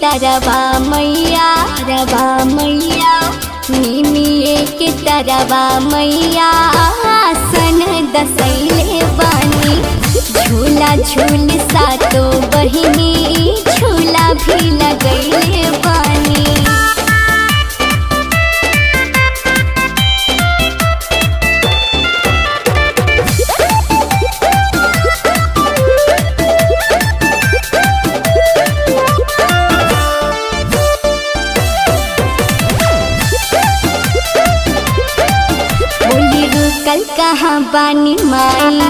तरवा मैया निमिए के तरवा मैया आसन दसैले बानी। झूला झूल सातो बहिनी झूला भी लगैले बानी। कल कहाँ बानी माई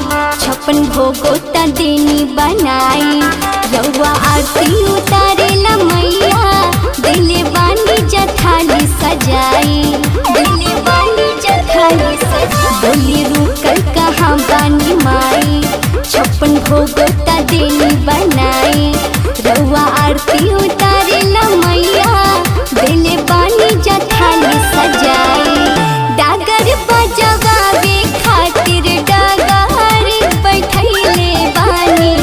56 भोगो त देनी बनाई। रउआ आरती उतारेला मैया दिले बानी जथाली सजाई। बोली रुकल कहाँ बानी माई 56 भोगो त देनी बनाई। रउआ आरती उतारेला मैया दिले बानी जथाली सजाई। डागर बजवावे खातिर डगार बैठैले बानी।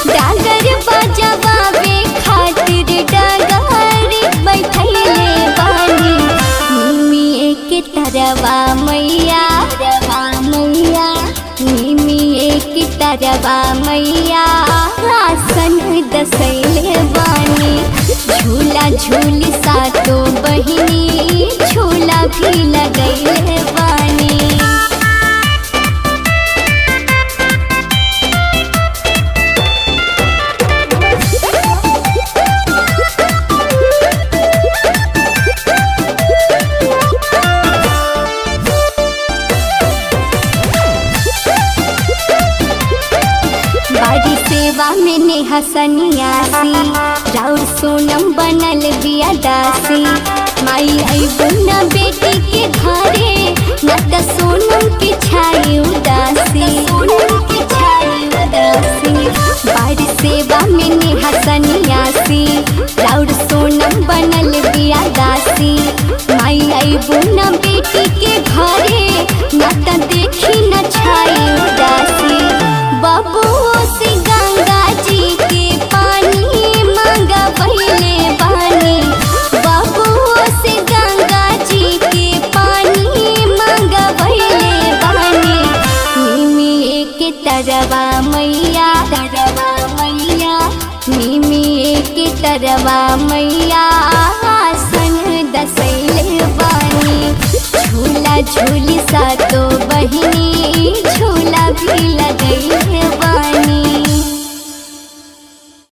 डागर बजवावे खातिर डगार बैठैले बानी। निमिए के तरवा मैया निमिए के तरवा मैया आसन दसैले बानी। झूला झूल सातो बहिनी झूला भी लगैले बानी। बाड़ी सेवा में नेहा सन्यासी राउर सोनम बनल बिया दासी। माई अइबो न बेटी के घरे न त सोनम पिछाई उदासी। बाड़ी सेवा में नेहा सन्यासी राउर सोनम बनल बिया दासी। माई अइबो न बेटी के घरे न त देखी न छाई उदासी। बबुओ से गंगा जी के पानी मंगवैले बानी। बबुओ से गंगा जी के पानी मंगवैले बानी। निमिए के तरवा मैया निमिए के तरवा